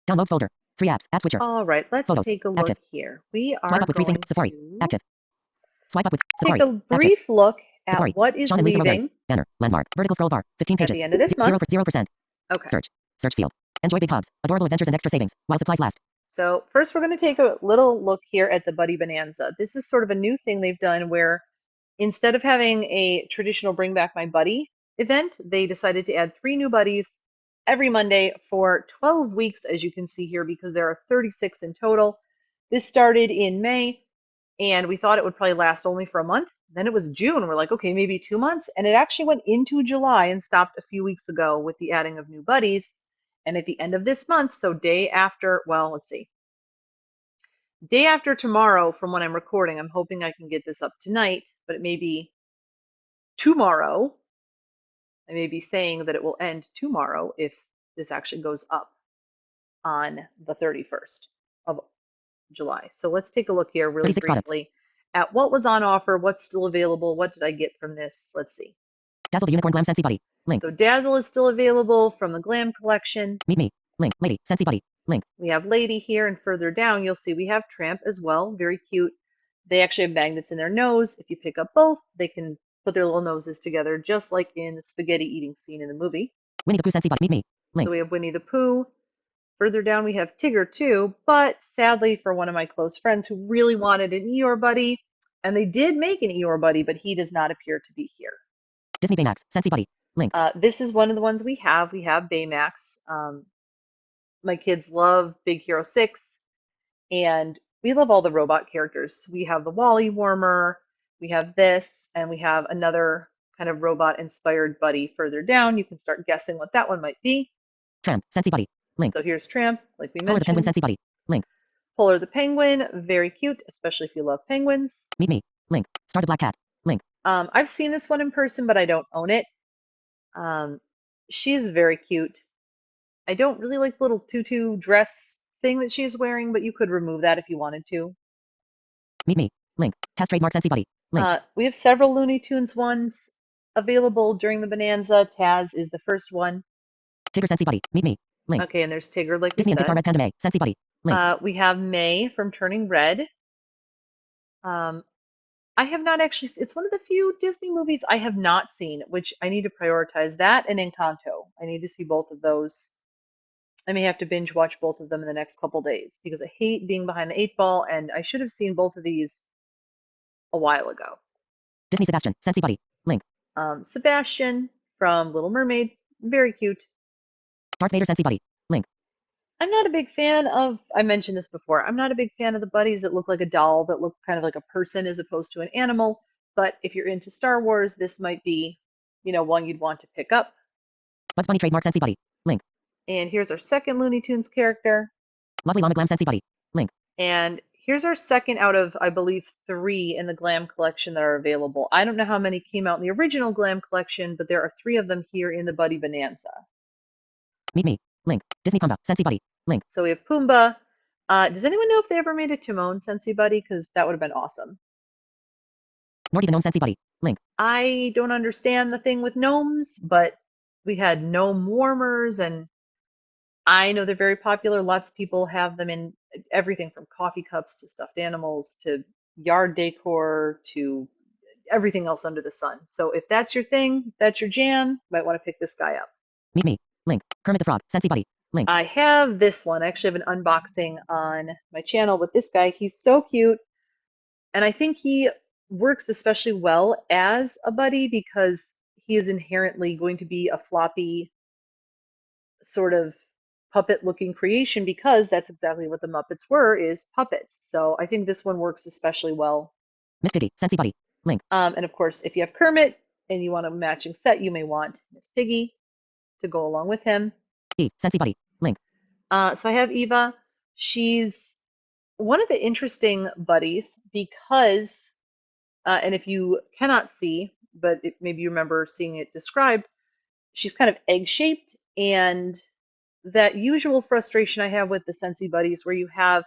Downloads folder. 3 apps. App switcher. All right, let's Photos. take a look Active. here. We Swipe are up with 3 things. going Safari. to Active. Swipe up with take Safari. a Active. brief look at Safari. what is Sean and Lisa Rowberry. leaving Banner. Landmark. Vertical scroll bar. 15 at pages. the end of this month. 0%. Okay, Search. Search field. Enjoy big hogs. Adorable adventures and extra savings. While supplies last. so first we're going to take a little look here at the Buddy Bonanza. This is sort of a new thing they've done where instead of having a traditional Bring Back My Buddy event, they decided to add 3 new buddies every Monday for 12 weeks, as you can see here, because there are 36 in total. This started in May, and we thought it would probably last only for a month. Then it was June. We're like, okay, maybe 2 months. And it actually went into July and stopped a few weeks ago with the adding of new buddies. And at the end of this month, so day after, well, let's see, day after tomorrow from when I'm recording, I'm hoping I can get this up tonight, but it may be tomorrow. I may be saying that it will end tomorrow if this actually goes up on the 31st of July. So let's take a look here really 36 products. briefly at what was on offer, what's still available, what did I get from this? Let's see. Dazzle the Unicorn Glam Scentsy Buddy. Link. So Dazzle is still available from the Glam collection. Meet me. Link. Lady. Scentsy Buddy. Link. We have Lady here, and further down you'll see we have Tramp as well. Very cute. They actually have magnets in their nose. If you pick up both, they can put their little noses together, just like in the spaghetti eating scene in the movie. Winnie the Pooh Scentsy Buddy. Meet me. Link. So we have Winnie the Pooh. Further down we have Tigger too, but sadly for one of my close friends who really wanted an Eeyore buddy, and they did make an Eeyore buddy, but he does not appear to be here. Disney Baymax. Scentsy Buddy. Link. This is one of the ones we have. We have Baymax. My kids love Big Hero 6, and we love all the robot characters. We have the Wally Warmer, we have this, and we have another kind of robot-inspired buddy further down. You can start guessing what that one might be. Tramp. Scentsy Buddy. Link. So here's Tramp, like we Polar the Penguin mentioned. Scentsy Buddy. Link. Polar the Penguin, very cute, especially if you love penguins. Meet me. Link. Star the Black Cat. Link. I've seen this one in person, but I don't own it. She's very cute. I don't really like the little tutu dress thing that she's wearing, but you could remove that if you wanted to. Meet me. Link. Test trademark Scentsy Buddy. Link. We have several Looney Tunes ones available during the Bonanza. Taz is the first one. Tigger Scentsy Buddy. Meet me. Link. Okay, and there's Tigger, like we Disney and Pixar said. Red Panda May. Scentsy Buddy. Link. We have May from Turning Red. I have not actually, it's one of the few Disney movies I have not seen, which I need to prioritize that and Encanto. I need to see both of those. I may have to binge watch both of them in the next couple days because I hate being behind the 8 ball, and I should have seen both of these a while ago. Disney Sebastian. Scentsy Buddy. Link. Sebastian from Little Mermaid, very cute. Darth Vader Scentsy Buddy. Link. I'm not a big fan of, I mentioned this before, I'm not a big fan of the buddies that look like a doll, that look kind of like a person as opposed to an animal. But if you're into Star Wars, this might be, one you'd want to pick up. Bugs Bunny trademark Scentsy Buddy. Link. And here's our second Looney Tunes character. Lovely Llama Glam Scentsy Buddy. Link. And here's our second out of, I believe, 3 in the Glam collection that are available. I don't know how many came out in the original Glam collection, but there are 3 of them here in the Buddy Bonanza. Meet me. Link. Disney Pumbaa Scentsy Buddy. Link. So we have Pumbaa. Does anyone know if they ever made a Timon Scentsy Buddy? Because that would have been awesome. Nordy the Gnome Scentsy Buddy. Link. I don't understand the thing with gnomes, but we had gnome warmers, and I know they're very popular. Lots of people have them in everything from coffee cups to stuffed animals to yard decor to everything else under the sun. So if that's your thing, if that's your jam, you might want to pick this guy up. Meet me. Link. Kermit the Frog Scentsy Buddy. Link. I have this one. I actually have an unboxing on my channel with this guy. He's so cute. And I think he works especially well as a buddy because he is inherently going to be a floppy sort of puppet looking creation, because that's exactly what the Muppets were, is puppets. So I think this one works especially well. Miss Piggy Scentsy Buddy. Link. And of course, if you have Kermit and you want a matching set, you may want Miss Piggy to go along with him. Scentsy Buddy. Link. So I have Eva. She's one of the interesting buddies because, and if you cannot see, but maybe you remember seeing it described, she's kind of egg-shaped, and that usual frustration I have with the Scentsy buddies where you have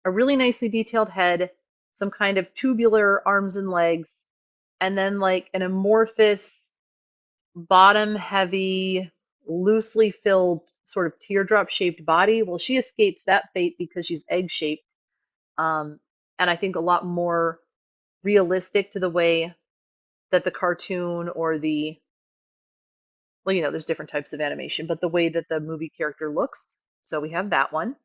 a really nicely detailed head, some kind of tubular arms and legs, and then like an amorphous, bottom-heavy, loosely filled sort of teardrop shaped body. Well, she escapes that fate because she's egg shaped. Um, and I think a lot more realistic to the way that the cartoon or the, well, there's different types of animation, but the way that the movie character looks. So we have that one.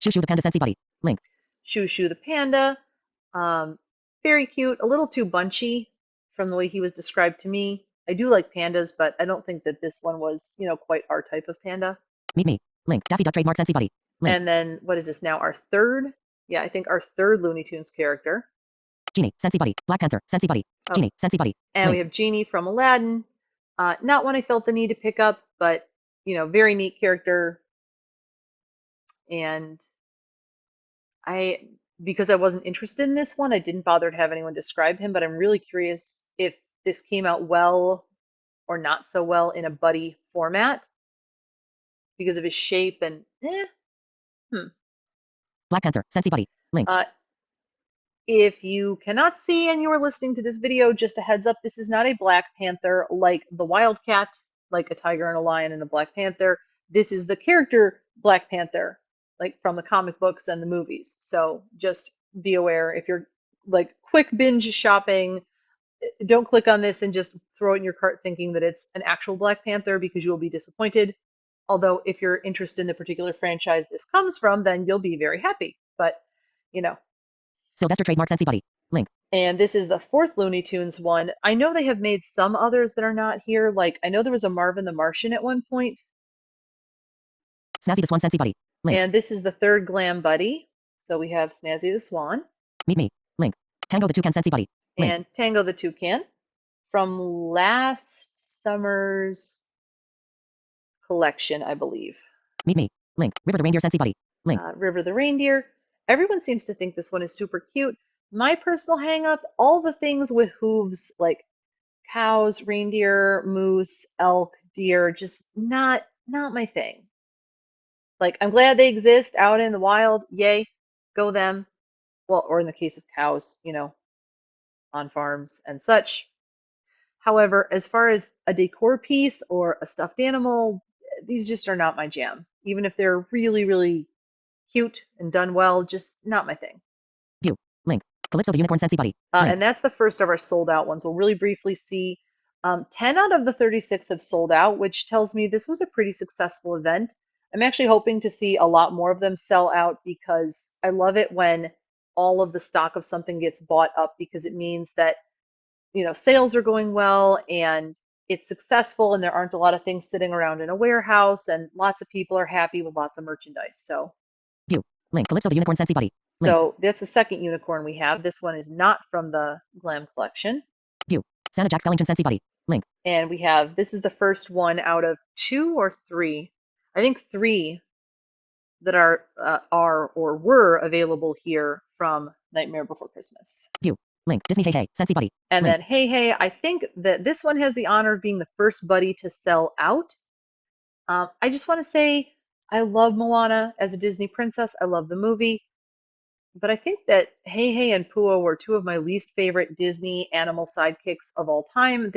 Shoo Shoo the Panda Scentsy Buddy. Link. Shoo Shoo the panda. Um, Very cute, a little too bunchy from the way he was described to me. I do like pandas, but I don't think that this one was, quite our type of panda. Meet me. Link. Daffy Duck Trademark Scentsy Buddy. Link. And then what is this now? Our third? Yeah, I think our third Looney Tunes character. Genie. Scentsy Buddy. Black Panther. Scentsy Buddy. Oh, Genie. Scentsy Buddy. and Link. we have Genie from Aladdin. Not one I felt the need to pick up, but very neat character. And I, because I wasn't interested in this one, I didn't bother to have anyone describe him, but I'm really curious if this came out well or not so well in a buddy format because of his shape and hmm. Black Panther. Scentsy Buddy. Link. If you cannot see and you are listening to this video, just a heads up, this is not a Black Panther like the Wildcat, like a tiger and a lion and a Black Panther. This is the character Black Panther, like from the comic books and the movies. So just be aware if you're like quick binge shopping, don't click on this and just throw it in your cart thinking that it's an actual Black Panther because you will be disappointed. Although if you're interested in the particular franchise this comes from, then you'll be very happy. But, you know, Sylvester Trademark Scentsy Buddy. Link. and this is the fourth Looney Tunes one. I know they have made some others that are not here. Like, I know there was a Marvin the Martian at one point. Snazzy the Swan Scentsy Buddy. Link. And this is the third Glam Buddy. So we have Snazzy the Swan. Meet me. Link. Tango the Toucan Scentsy Buddy. Link. And Tango the Toucan from last summer's collection, I believe. Meet me. Link. River the Reindeer Scentsy Buddy. Link. River the Reindeer. Everyone seems to think this one is super cute. My personal hang up, all the things with hooves like cows, reindeer, moose, elk, deer, just not my thing. Like, I'm glad they exist out in the wild. Yay, go them. Well, or in the case of cows, on farms and such. However, as far as a decor piece or a stuffed animal, these just are not my jam. Even if they're really, really cute and done well, just not my thing. View. Link. Calypso the Unicorn Scentsy Buddy. Link. And that's the first of our sold out ones. We'll really briefly see 10 out of the 36 have sold out, which tells me this was a pretty successful event. I'm actually hoping to see a lot more of them sell out because I love it when all of the stock of something gets bought up because it means that, sales are going well and it's successful and there aren't a lot of things sitting around in a warehouse and lots of people are happy with lots of merchandise. So View. Link. Calypso the Unicorn Scentsy Buddy. Link. So that's the second unicorn we have. This one is not from the Glam collection. View. Santa Jack Skellington Scentsy Buddy. Link. And we have, this is the first one out of 2 or 3, I think 3 that are or were available here from Nightmare Before Christmas. View. Link. Disney Hey Hey Scentsy Buddy. And Link. then Hey Hey, I think that this one has the honor of being the first buddy to sell out. I just want to say I love Moana as a Disney princess. I love the movie. But I think that Hey Hey and Pua were 2 of my least favorite Disney animal sidekicks of all time.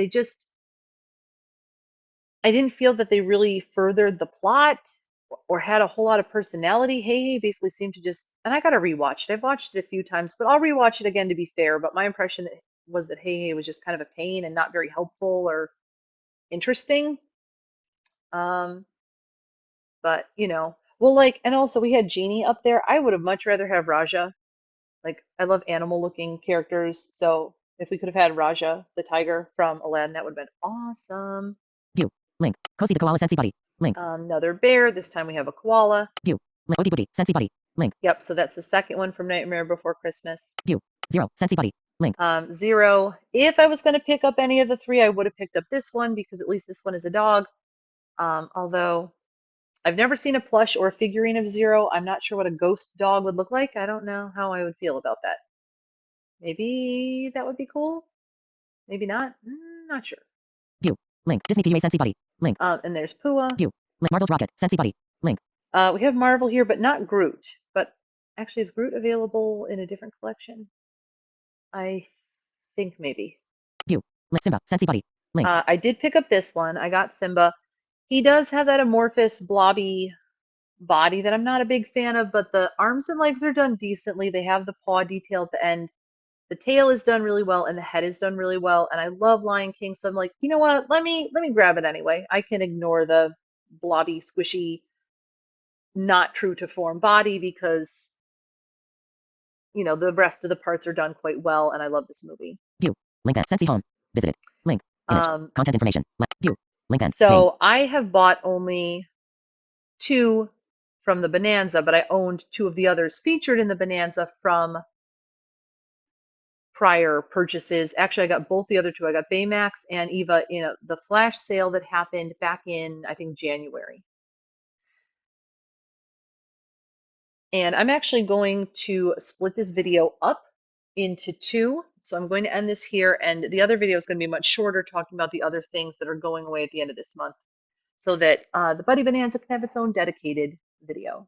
I didn't feel that they really furthered the plot or had a whole lot of personality. Hey Hey basically seemed to just, and I gotta rewatch it. I've watched it a few times, but I'll rewatch it again to be fair. But my impression was that Hey Hey was just kind of a pain and not very helpful or interesting. Um, but well, like, and also we had Genie up there. I would have much rather have Raja. Like, I love animal looking characters. So if we could have had Raja, the tiger from Aladdin, that would have been awesome. View. Link. Cozy the Koala Scentsy Buddy. Link. Another bear. This time we have a koala. View. Link. Oogie Boogie Scentsy Buddy. Link. Yep, so that's the second one from Nightmare Before Christmas. View. Zero Scentsy Buddy. Link. Zero. If I was going to pick up any of the 3, I would have picked up this one because at least this one is a dog. Although I've never seen a plush or a figurine of Zero. I'm not sure what a ghost dog would look like. I don't know how I would feel about that. Maybe that would be cool. Maybe not. Not sure. View. Link. Disney PUA Scentsy Buddy. Link. And there's Pua. View. Link. Marvel's Rocket Scentsy Buddy. Link. We have Marvel here, but not Groot. But actually, is Groot available in a different collection? I think maybe. View. Link. Simba Scentsy Buddy. Link. I did pick up this one. I got Simba. He does have that amorphous, blobby body that I'm not a big fan of, but the arms and legs are done decently. They have the paw detail at the end. The tail is done really well, and the head is done really well. And I love Lion King, so I'm like, you know what? Let me grab it anyway. I can ignore the blobby, squishy, not true to form body because the rest of the parts are done quite well, and I love this movie. View. Link and Scentsy home. Visited. Link. Image. Um, Content information. View. Link and named. so I have bought only two from the Bonanza, but I owned two of the others featured in the Bonanza from prior purchases. Actually, I got both the other two. I got Baymax and Eva in the flash sale that happened back in, I think, January. And I'm actually going to split this video up into two. So I'm going to end this here, and the other video is going to be much shorter, talking about the other things that are going away at the end of this month, so that the Buddy Bonanza can have its own dedicated video.